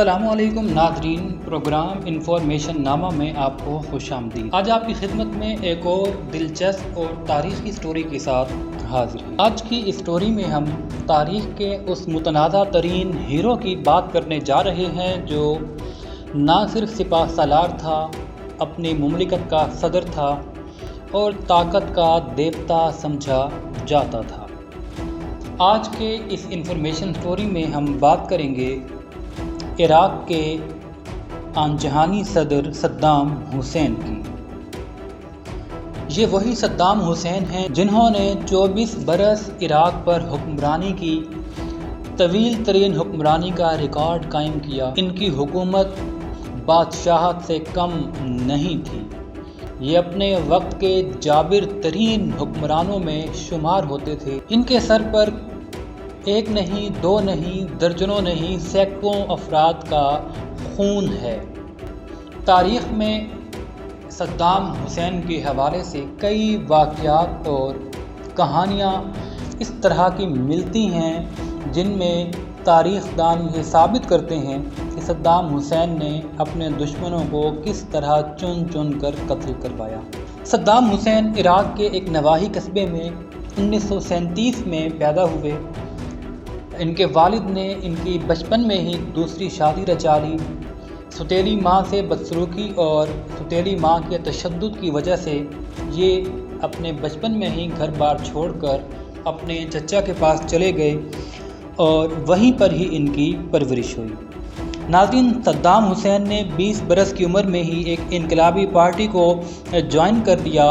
السلام علیکم ناظرین، پروگرام انفارمیشن نامہ میں آپ کو خوش آمدید۔ آج آپ کی خدمت میں ایک اور دلچسپ اور تاریخی سٹوری کے ساتھ حاضر ہیں۔ آج کی اس سٹوری میں ہم تاریخ کے اس متنازع ترین ہیرو کی بات کرنے جا رہے ہیں جو نہ صرف سپہ سالار تھا، اپنی مملکت کا صدر تھا اور طاقت کا دیوتا سمجھا جاتا تھا۔ آج کے اس انفارمیشن سٹوری میں ہم بات کریں گے عراق کے آن جہانی صدر صدام حسین کی۔ یہ وہی صدام حسین ہیں جنہوں نے 24 برس عراق پر حکمرانی کی، طویل ترین حکمرانی کا ریکارڈ قائم کیا۔ ان کی حکومت بادشاہت سے کم نہیں تھی۔ یہ اپنے وقت کے جابر ترین حکمرانوں میں شمار ہوتے تھے۔ ان کے سر پر ایک نہیں، دو نہیں، درجنوں نہیں، سینکڑوں افراد کا خون ہے۔ تاریخ میں صدام حسین کے حوالے سے کئی واقعات اور کہانیاں اس طرح کی ملتی ہیں جن میں تاریخ دان یہ ثابت کرتے ہیں کہ صدام حسین نے اپنے دشمنوں کو کس طرح چن چن کر قتل کروایا۔ صدام حسین عراق کے ایک نواحی قصبے میں 1937 میں پیدا ہوئے۔ ان کے والد نے ان کی بچپن میں ہی دوسری شادی رچا لی۔ سوتیلی ماں سے بدسلوکی اور سوتیلی ماں کے تشدد کی وجہ سے یہ اپنے بچپن میں ہی گھر بار چھوڑ کر اپنے چچا کے پاس چلے گئے اور وہیں پر ہی ان کی پرورش ہوئی۔ ناظرین، صدام حسین نے 20 برس کی عمر میں ہی ایک انقلابی پارٹی کو جوائن کر لیا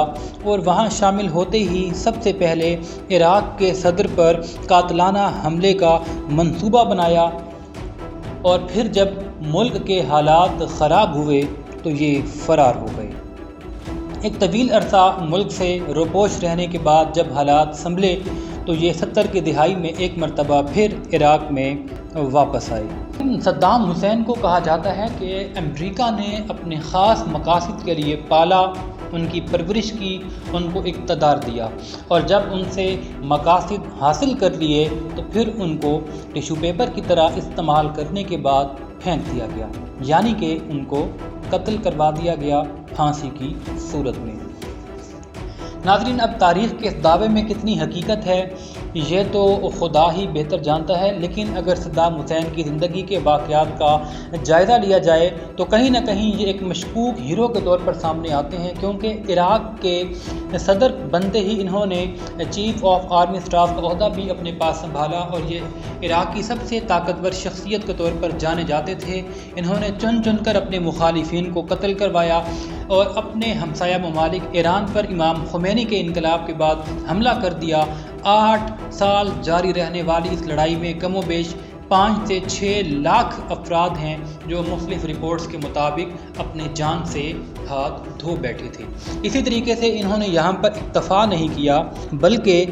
اور وہاں شامل ہوتے ہی سب سے پہلے عراق کے صدر پر قاتلانہ حملے کا منصوبہ بنایا، اور پھر جب ملک کے حالات خراب ہوئے تو یہ فرار ہو گئے۔ ایک طویل عرصہ ملک سے روپوش رہنے کے بعد جب حالات سنبھلے تو یہ 70 کی دہائی میں ایک مرتبہ پھر عراق میں واپس آئے۔ صدام حسین کو کہا جاتا ہے کہ امریکہ نے اپنے خاص مقاصد کے لیے پالا، ان کی پرورش کی، ان کو اقتدار دیا، اور جب ان سے مقاصد حاصل کر لیے تو پھر ان کو ٹیشو پیپر کی طرح استعمال کرنے کے بعد پھینک دیا گیا، یعنی کہ ان کو قتل کروا دیا گیا پھانسی کی صورت میں۔ ناظرین، اب تاریخ کے اس دعوے میں کتنی حقیقت ہے یہ تو خدا ہی بہتر جانتا ہے، لیکن اگر صدام حسین کی زندگی کے واقعات کا جائزہ لیا جائے تو کہیں نہ کہیں یہ ایک مشکوک ہیرو کے طور پر سامنے آتے ہیں، کیونکہ عراق کے صدر بنتے ہی انہوں نے چیف آف آرمی اسٹاف کا عہدہ بھی اپنے پاس سنبھالا، اور یہ عراق کی سب سے طاقتور شخصیت کے طور پر جانے جاتے تھے۔ انہوں نے چن چن کر اپنے مخالفین کو قتل کروایا اور اپنے ہمسایہ ممالک ایران پر امام خمینی کے انقلاب کے بعد حملہ کر دیا۔ 8 سال جاری رہنے والی اس لڑائی میں کم و بیش 5 سے 6 لاکھ افراد ہیں جو مختلف رپورٹس کے مطابق اپنے جان سے ہاتھ دھو بیٹھے تھے۔ اسی طریقے سے انہوں نے یہاں پر اکتفا نہیں کیا بلکہ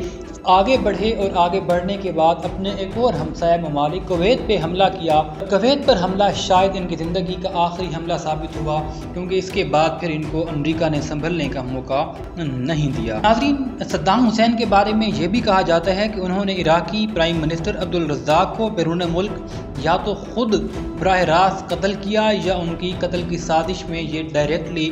آگے بڑھے، اور آگے بڑھنے کے بعد اپنے ایک اور ہمسایہ ممالک کویت پہ حملہ کیا۔ کویت پر حملہ شاید ان کی زندگی کا آخری حملہ ثابت ہوا، کیونکہ اس کے بعد پھر ان کو امریکہ نے سنبھلنے کا موقع نہیں دیا۔ ناظرین، صدام حسین کے بارے میں یہ بھی کہا جاتا ہے کہ انہوں نے عراقی پرائم منسٹر عبدالرزاق کو بیرون ملک یا تو خود براہ راست قتل کیا یا ان کی قتل کی سازش میں یہ ڈائریکٹلی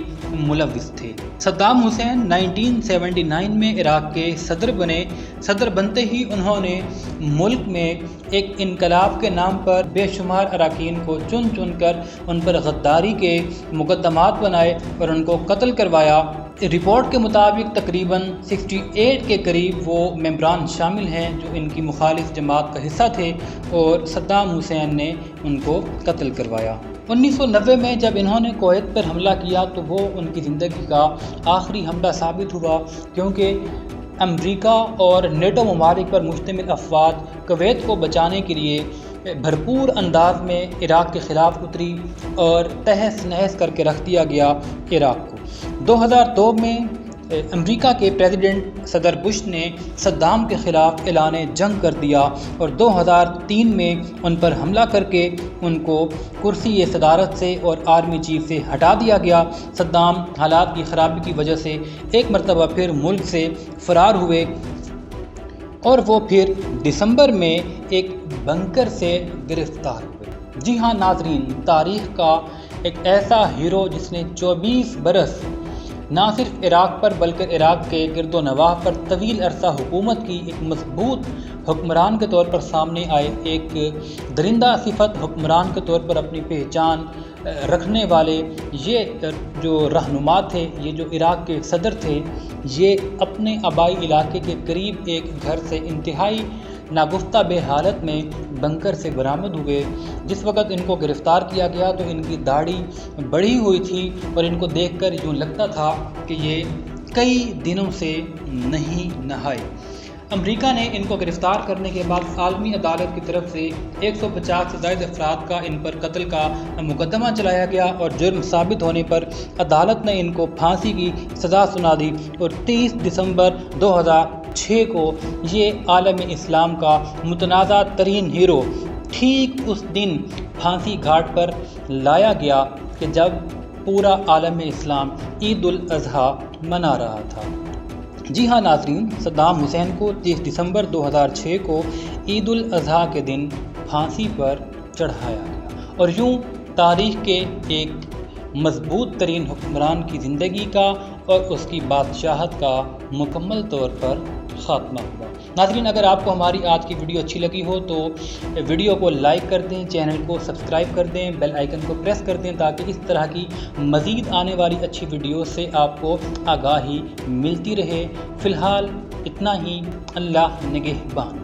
ملوث تھے۔ صدام حسین 1979 میں عراق کے صدر بنے۔ صدر بنتے ہی انہوں نے ملک میں ایک انقلاب کے نام پر بے شمار اراکین کو چن چن کر ان پر غداری کے مقدمات بنائے اور ان کو قتل کروایا۔ رپورٹ کے مطابق تقریباً 68 کے قریب وہ ممبران شامل ہیں جو ان کی مخالف جماعت کا حصہ تھے، اور صدام حسین نے ان کو قتل کروایا۔ 1990 میں جب انہوں نے کویت پر حملہ کیا تو وہ ان کی زندگی کا آخری حملہ ثابت ہوا، کیونکہ امریکہ اور نیٹو ممالک پر مشتمل افواج کویت کو بچانے کے لیے بھرپور انداز میں عراق کے خلاف اتری اور تہس نہس کر کے رکھ دیا گیا عراق کو۔ 2002 میں امریکہ کے پریزیڈنٹ صدر بش نے صدام کے خلاف اعلان جنگ کر دیا، اور 2003 میں ان پر حملہ کر کے ان کو کرسی صدارت سے اور آرمی چیف سے ہٹا دیا گیا۔ صدام حالات کی خرابی کی وجہ سے ایک مرتبہ پھر ملک سے فرار ہوئے، اور وہ پھر دسمبر میں ایک بنکر سے گرفتار ہوئے۔ جی ہاں ناظرین، تاریخ کا ایک ایسا ہیرو جس نے 24 برس نہ صرف عراق پر بلکہ عراق کے گرد و نواح پر طویل عرصہ حکومت کی، ایک مضبوط حکمران کے طور پر سامنے آئے، ایک درندہ صفت حکمران کے طور پر اپنی پہچان رکھنے والے یہ جو رہنما تھے، یہ جو عراق کے صدر تھے، یہ اپنے آبائی علاقے کے قریب ایک گھر سے انتہائی ناگفتہ بے حالت میں بنکر سے برآمد ہوئے۔ جس وقت ان کو گرفتار کیا گیا تو ان کی داڑھی بڑھی ہوئی تھی اور ان کو دیکھ کر یوں لگتا تھا کہ یہ کئی دنوں سے نہیں نہائے۔ امریکہ نے ان کو گرفتار کرنے کے بعد عالمی عدالت کی طرف سے 150 سے زائد افراد کا ان پر قتل کا مقدمہ چلایا گیا اور جرم ثابت ہونے پر عدالت نے ان کو پھانسی کی سزا سنا دی، اور 30 دسمبر 2006 کو یہ عالم اسلام کا متنازع ترین ہیرو ٹھیک اس دن پھانسی گھاٹ پر لایا گیا کہ جب پورا عالم اسلام عید الاضحیٰ منا رہا تھا۔ جی ہاں ناظرین، صدام حسین کو 30 دسمبر 2006 کو عید الاضحیٰ کے دن پھانسی پر چڑھایا گیا، اور یوں تاریخ کے ایک مضبوط ترین حکمران کی زندگی کا اور اس کی بادشاہت کا مکمل طور پر خاتمہ ہوا۔ ناظرین، اگر آپ کو ہماری آج کی ویڈیو اچھی لگی ہو تو ویڈیو کو لائک کر دیں، چینل کو سبسکرائب کر دیں، بیل آئیکن کو پریس کر دیں تاکہ اس طرح کی مزید آنے والی اچھی ویڈیوز سے آپ کو آگاہی ملتی رہے۔ فی الحال اتنا ہی، اللہ نگہبان۔